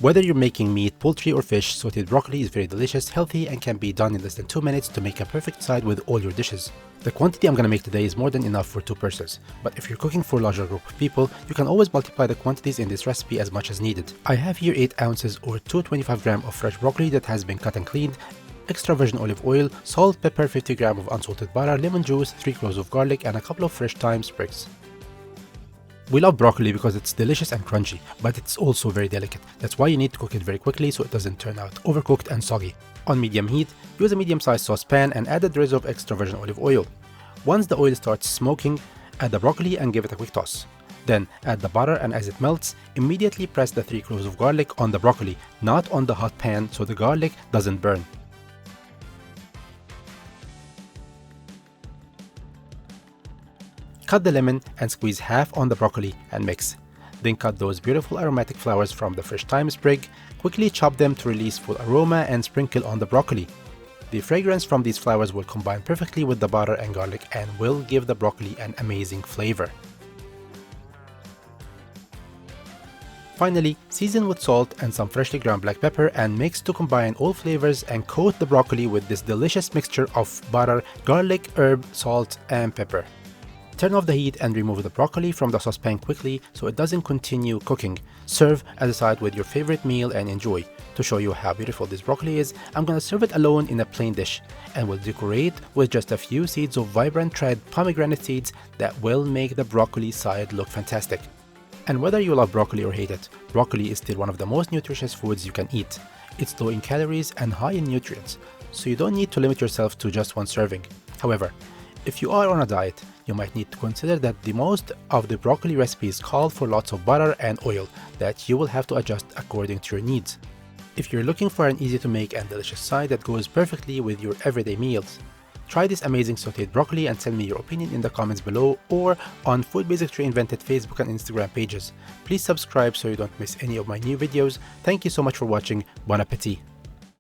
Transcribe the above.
Whether you're making meat, poultry or fish, sauteed broccoli is very delicious, healthy and can be done in less than 2 minutes to make a perfect side with all your dishes. The quantity I'm gonna make today is more than enough for 2 persons, but if you're cooking for a larger group of people, you can always multiply the quantities in this recipe as much as needed. I have here 8 ounces or 225 grams of fresh broccoli that has been cut and cleaned, extra virgin olive oil, salt, pepper, 50 grams of unsalted butter, lemon juice, 3 cloves of garlic and a couple of fresh thyme sprigs. We love broccoli because it's delicious and crunchy, but it's also very delicate. That's why you need to cook it very quickly so it doesn't turn out overcooked and soggy. On medium heat, use a medium-sized saucepan and add a drizzle of extra virgin olive oil. Once the oil starts smoking, add the broccoli and give it a quick toss. Then add the butter, and as it melts, immediately press the 3 cloves of garlic on the broccoli, not on the hot pan so the garlic doesn't burn. Cut the lemon and squeeze half on the broccoli and mix. Then cut those beautiful aromatic flowers from the fresh thyme sprig, quickly chop them to release full aroma and sprinkle on the broccoli. The fragrance from these flowers will combine perfectly with the butter and garlic and will give the broccoli an amazing flavor. Finally, season with salt and some freshly ground black pepper and mix to combine all flavors and coat the broccoli with this delicious mixture of butter, garlic, herb, salt and pepper. Turn off the heat and remove the broccoli from the saucepan quickly so it doesn't continue cooking. Serve as a side with your favorite meal and enjoy. To show you how beautiful this broccoli is, I'm gonna serve it alone in a plain dish and will decorate with just a few seeds of vibrant red pomegranate seeds that will make the broccoli side look fantastic. And whether you love broccoli or hate it, broccoli is still one of the most nutritious foods you can eat. It's low in calories and high in nutrients, so you don't need to limit yourself to just one serving. However, if you are on a diet, you might need to consider that the most of the broccoli recipes call for lots of butter and oil that you will have to adjust according to your needs. If you're looking for an easy to make and delicious side that goes perfectly with your everyday meals, try this amazing sauteed broccoli and send me your opinion in the comments below or on Food Basically Reinvented Facebook and Instagram pages. Please subscribe so you don't miss any of my new videos. Thank you so much for watching. Bon appetit!